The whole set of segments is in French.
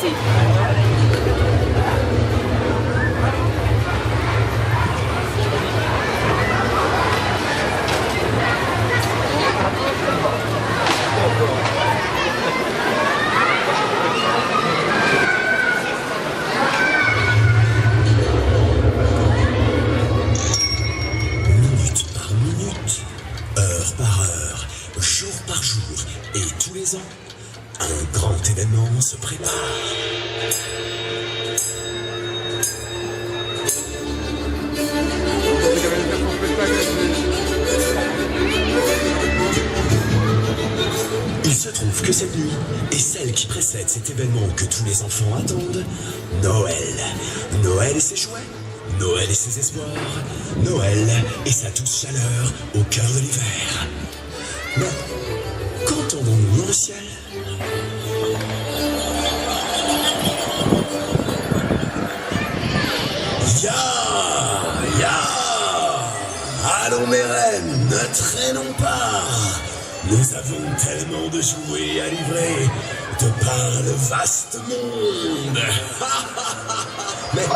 City. Minute par minute, heure par heure, jour par jour et tous les ans, un grand événement se prépare. Il se trouve que cette nuit est celle qui précède cet événement que tous les enfants attendent, Noël. Noël et ses jouets, Noël et ses espoirs, Noël et sa douce chaleur au cœur de l'hiver. Mais qu'entendons-nous dans le ciel? Ya! Ya! Allons mes reines, ne traînons pas! Nous avons tellement de jouets à livrer de par le vaste monde. Mais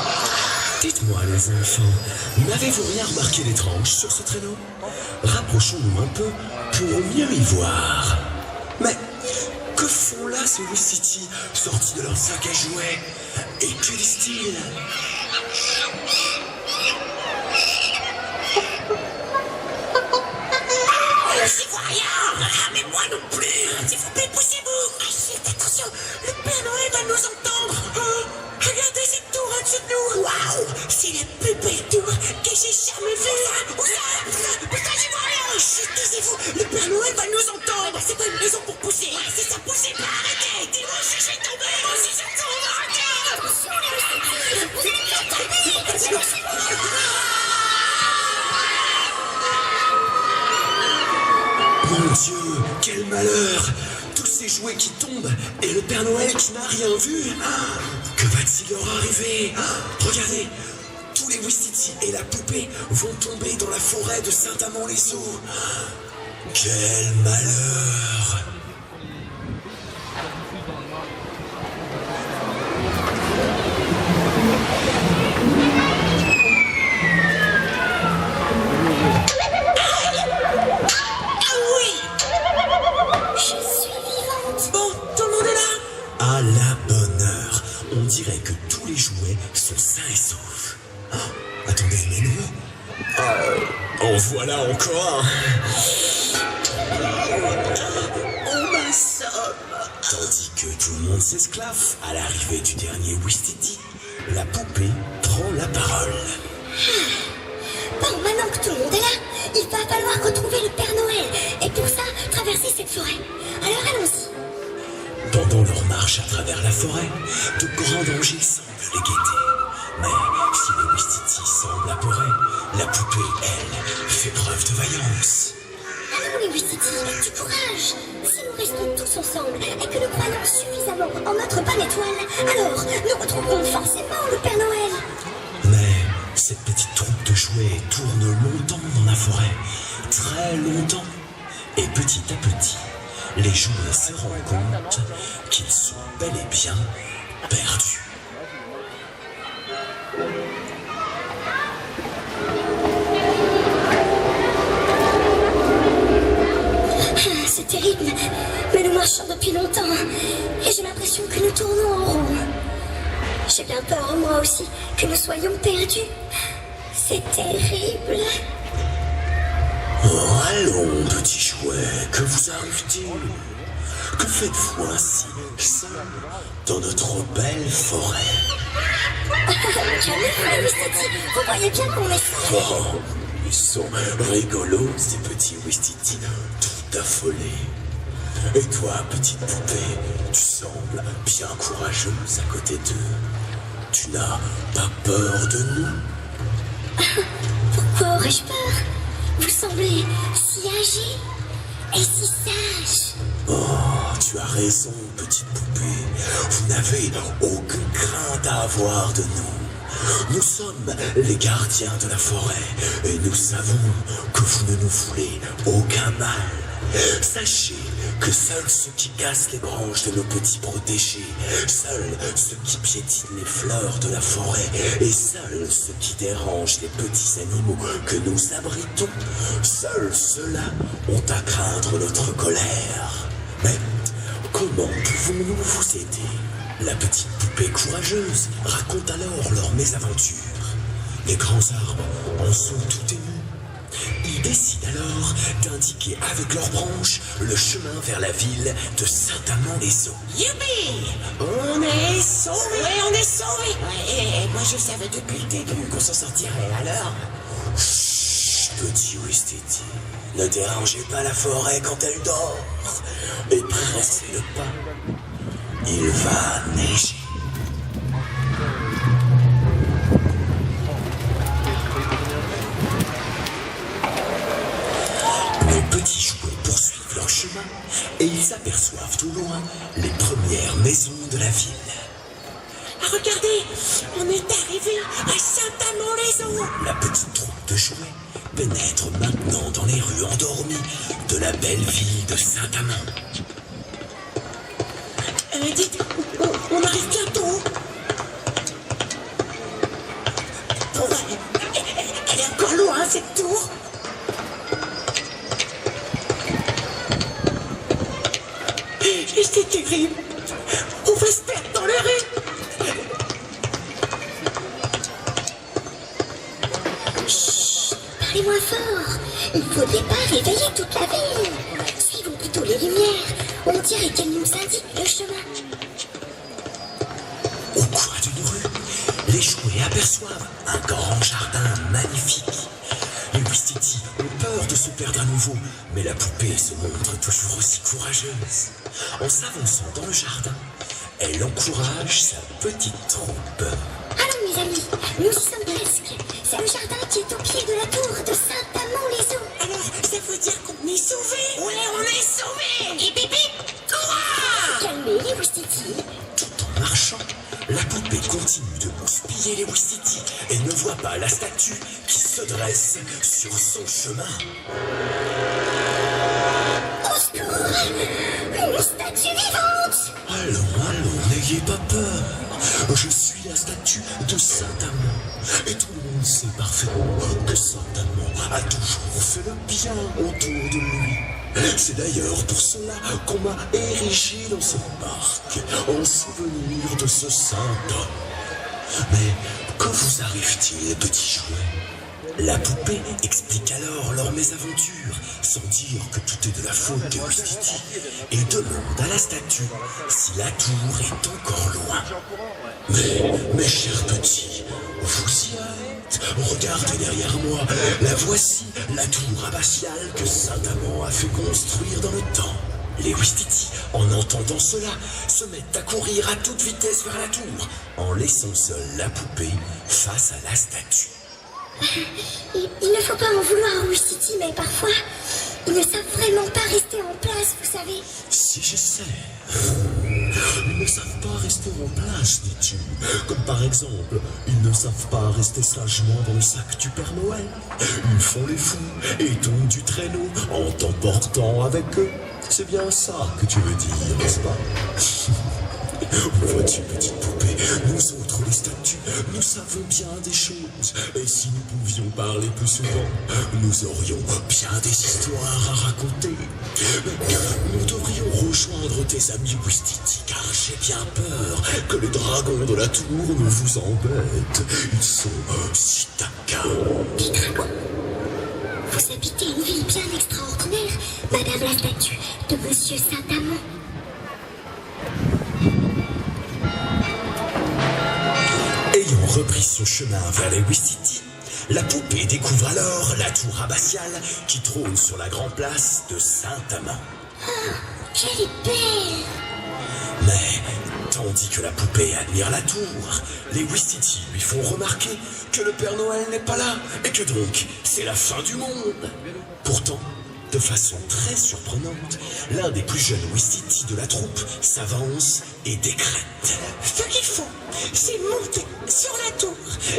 dites-moi les enfants, n'avez-vous rien remarqué d'étrange sur ce traîneau? Rapprochons-nous un peu pour mieux y voir. Mais que font là ces Wistiti sortis de leur sac à jouets? Et que disent-ils? J'y vois rien. Ah, mais moi non plus. S'il vous plaît, poussez-vous. Chut, attention, le Père Noël va nous entendre. Oh, regardez cette tour au-dessus de nous. Waouh, c'est la plus belle tour que j'ai jamais vue. Où ça, j'y vois rien. Chut, taisez-vous, le Père Noël va nous entendre. C'est pas une raison pour pousser. C'est ça, poussez pas, arrêtez. Dis-moi si j'ai tombé. Moi si je tombe, arrêtez. Attention, vous êtes bien tombés. Mon Dieu, quel malheur! Tous ces jouets qui tombent et le Père Noël qui n'a rien vu. Que va-t-il leur arriver? Regardez, tous les Wistiti et la poupée vont tomber dans la forêt de Saint-Amand-les-Eaux. Quel malheur! À la bonne heure, on dirait que tous les jouets sont sains et saufs. Attendez, mais nous... en voilà encore un. On m'assomme. Tandis que tout le monde s'esclaffe à l'arrivée du dernier Wistiti, la poupée prend la parole. Bon, maintenant que tout le monde est là, il va falloir retrouver le Père Noël. Et pour ça, traverser cette forêt. Alors allons-y. Pendant leur marche à travers la forêt, de grands dangers semblent les guetter. Mais si les Wistiti semblent apeurés, la poupée, elle, fait preuve de vaillance. Allons les Wistiti, du courage. Si nous restons tous ensemble et que nous croyons suffisamment en notre bonne étoile, alors nous retrouverons forcément le Père Noël. Mais cette petite troupe de jouets tourne longtemps dans la forêt, très longtemps. Et petit à petit, les jouets se rendent compte qu'ils sont bel et bien perdus. C'est terrible, mais nous marchons depuis longtemps et j'ai l'impression que nous tournons en rond. J'ai bien peur, moi aussi, que nous soyons perdus. C'est terrible. Oh, allons, petit jouet, que vous arrive-t-il? Que faites-vous ainsi, seul, dans notre belle forêt? Calmez-vous, les Wistiti, vous voyez bien qu'on est seuls. Oh, ils sont rigolos, ces petits Wistiti, tout affolés. Et toi, petite poupée, tu sembles bien courageuse à côté d'eux. Tu n'as pas peur de nous? Pourquoi aurais-je peur? Vous semblez si âgé et si sage. Oh, tu as raison, petite poupée. Vous n'avez aucune crainte à avoir de nous. Nous sommes les gardiens de la forêt et nous savons que vous ne nous voulez aucun mal. Sachez que seuls ceux qui cassent les branches de nos petits protégés, seuls ceux qui piétinent les fleurs de la forêt, et seuls ceux qui dérangent les petits animaux que nous abritons, seuls ceux-là ont à craindre notre colère. Mais comment pouvons-nous vous aider? La petite poupée courageuse raconte alors leur mésaventure. Les grands arbres en sont tout émus. Ils décident alors d'indiquer avec leurs branches le chemin vers la ville de Saint-Amand-les-Eaux. Youpi! On est sauvés! Ouais, on est sauvés! Ouais, et moi je savais depuis le début qu'on s'en sortirait, alors... Chut, petit Wistiti, ne dérangez pas la forêt quand elle dort, et pressez le pas. Il va neiger. Les petits jouets poursuivent leur chemin et ils aperçoivent au loin les premières maisons de la ville. Ah, regardez! On est arrivé à Saint-Amand-les-Eaux! La petite troupe de jouets pénètre maintenant dans les rues endormies de la belle ville de Saint-Amand. Dites, on arrive bientôt! Bon, elle est encore loin, cette tour! Et c'est terrible! On va se perdre dans les rues! Chut! Parlez moins fort! Il ne faudrait pas réveiller toute la ville! Suivons plutôt les lumières! On dirait qu'elles nous indiquent le chemin! Au coin d'une rue, les jouets aperçoivent un grand jardin magnifique. Les Wistiti ont peur de se perdre à nouveau, mais la poupée se montre toujours aussi courageuse. En s'avançant dans le jardin, elle encourage sa petite troupe. Allons mes amis, nous y sommes presque. C'est le jardin qui est au pied de la tour de Saint-Amand-les-Eaux. Alors, ça veut dire qu'on est sauvés? Ouais, on est sauvés! Hip hip hip! Courage! Calmez les Wistiti. Tout en marchant, la poupée continue de houspiller les Wistiti et ne voit pas la statue qui se dresse sur son chemin. Au secours! Une statue vivante! Allons, n'ayez pas peur. Je suis la statue de Saint-Amand. Et tout le monde sait parfaitement que Saint-Amand a toujours fait le bien autour de lui. C'est d'ailleurs pour cela qu'on m'a érigé dans ce parc, en souvenir de ce saint homme. Mais que vous arrive-t-il, petit jouet? La poupée explique alors leur mésaventure, sans dire que tout est de la faute de Wistiti, et demande à la statue si la tour est encore loin. Mais, mes chers petits, vous y êtes. Regardez derrière moi, la voici, la tour abbatiale que Saint-Amand a fait construire dans le temps. Les Wistiti, en entendant cela, se mettent à courir à toute vitesse vers la tour, en laissant seule la poupée face à la statue. Il ne faut pas en vouloir aux Wistiti, mais parfois, ils ne savent vraiment pas rester en place, vous savez. Si je sais. Ils ne savent pas rester en place, dis-tu. Comme par exemple, ils ne savent pas rester sagement dans le sac du Père Noël. Ils font les fous et tombent du traîneau en t'emportant avec eux. C'est bien ça que tu veux dire, n'est-ce pas? Vois-tu, petite poupée, nous autres les statues, nous savons bien des choses. Et si nous pouvions parler plus souvent, nous aurions bien des histoires à raconter. Nous devrions rejoindre tes amis Wistiti, car j'ai bien peur que les dragons de la tour ne vous embêtent. Ils sont si taquins. Des dragons? Vous habitez une ville bien extraordinaire, Madame la statue de Monsieur Saint-Amand. Ayant repris son chemin vers les Wistiti, la poupée découvre alors la tour abbatiale qui trône sur la grande place de Saint-Amand. Oh, qu'elle est belle! Mais, tandis que la poupée admire la tour, les Wistiti lui font remarquer que le Père Noël n'est pas là et que donc c'est la fin du monde. Pourtant, De façon très surprenante, l'un des plus jeunes Ouistiti de la troupe s'avance et décrète. Ce qu'il faut, c'est monter sur la tour.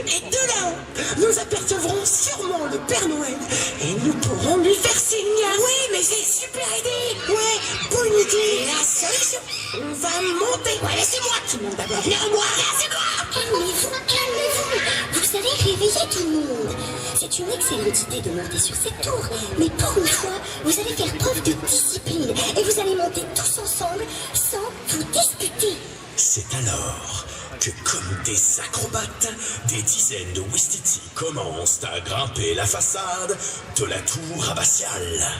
Et de là-haut, nous apercevrons sûrement le Père Noël. Et nous pourrons lui faire signe. Oui, mais c'est une super idée. Ouais, bonne idée. La solution, on va monter. Ouais, c'est moi qui monte d'abord. Non, moi, c'est moi. Calmez-vous, calmez-vous. Vous allez réveiller tout le monde. C'est une excellente idée de monter sur cette tour. Mais pour une fois, vous allez faire preuve de discipline. Et vous allez monter tous ensemble sans vous disputer. C'est alors que, comme des acrobates, des dizaines de Ouistiti commencent à grimper la façade de la tour abbatiale.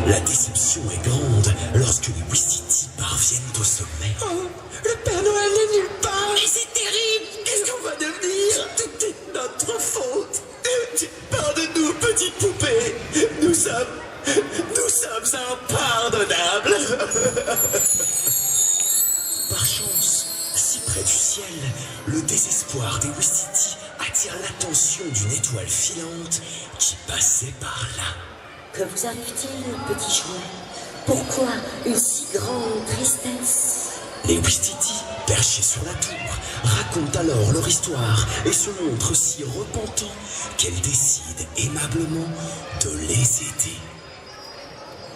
La déception est grande lorsque les Ouistiti parviennent au sommet. Oh, le Père Noël n'est nulle part. Mais c'est terrible. Qu'est-ce qu'on va devenir? Tout est notre faute. Pardonne-nous, petite poupée. Nous sommes impardonnables. Par chance, si près du ciel, le désespoir des Ouistiti attire l'attention d'une étoile filante qui passait par là. Que vous arrive-t-il, petit jouet? Pourquoi une si grande tristesse? Les Ouistiti, perchés sur la tour, racontent alors leur histoire et se montrent si repentants qu'elles décident aimablement de les aider.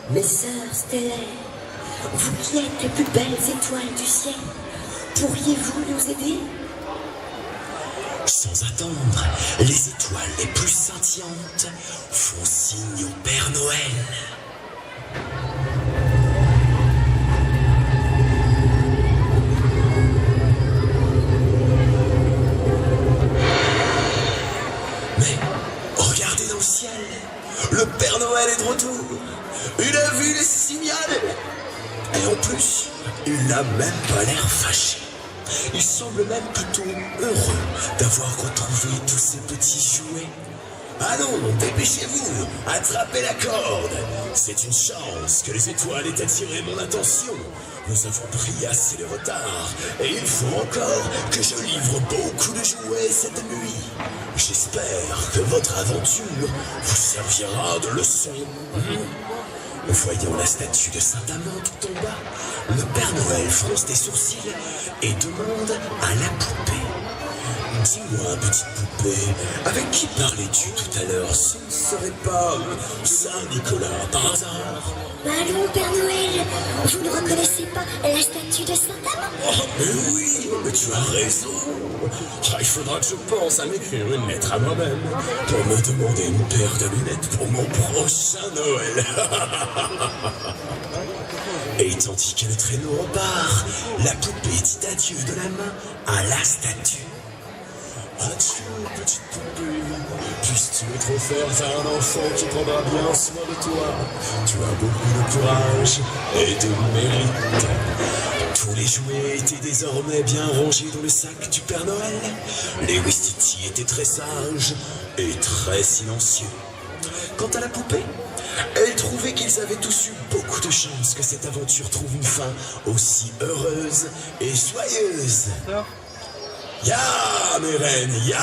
Mes sœurs stellaires, vous qui êtes les plus belles étoiles du ciel, pourriez-vous nous aider? Sans attendre, les étoiles les plus scintillantes font signe au Père Noël. Mais regardez dans le ciel, le Père Noël est de retour. Il a vu les signale. Et en plus, il n'a même pas l'air fâché. Il semble même plutôt heureux d'avoir retrouvé tous ces petits jouets. Allons, dépêchez-vous, attrapez la corde. C'est une chance que les étoiles aient attiré mon attention. Nous avons pris assez de retard et il faut encore que je livre beaucoup de jouets cette nuit. J'espère que votre aventure vous servira de leçon. Voyant la statue de Saint-Amand tout en bas, le Père Noël fronce des sourcils et demande à la poupée. Dis-moi, petite poupée, avec qui parlais-tu tout à l'heure? Ce ne serait pas Saint-Nicolas par hasard? Allons, Père Noël, vous ne reconnaissez pas la statue de Saint-Amand? Oh, mais oui, mais tu as raison. Il faudra que je pense à m'écrire une lettre à moi-même pour me demander une paire de lunettes pour mon prochain Noël. Et tandis que le traîneau repart, la poupée dit adieu de la main à la statue. Adieu, petite poupée, puisses-tu être offerte à un enfant qui prendra bien soin de toi. Tu as beaucoup de courage et de mérite. Tous les jouets étaient désormais bien rangés dans le sac du Père Noël. Les Ouistiti étaient très sages et très silencieux. Quant à la poupée, elle trouvait qu'ils avaient tous eu beaucoup de chance que cette aventure trouve une fin aussi heureuse et joyeuse. Ya, mes reines, ya!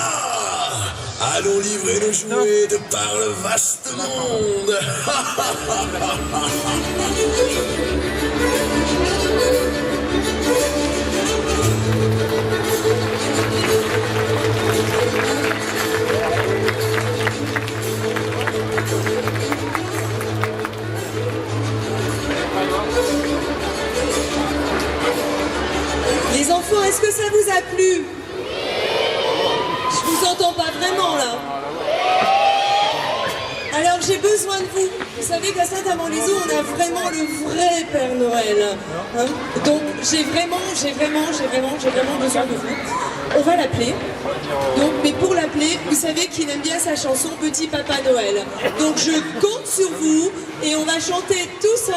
Allons livrer nos jouets de par le vaste monde! Les enfants, est-ce que ça vous a plu? Je vous entends pas vraiment là. Alors j'ai besoin de vous. Vous savez qu'à Saint-Amand-les-Eaux, on a vraiment le vrai Père Noël. Hein? Donc j'ai vraiment besoin de vous. On va l'appeler. Donc, mais pour l'appeler, vous savez qu'il aime bien sa chanson Petit Papa Noël. Donc je compte sur vous et on va chanter tous ensemble.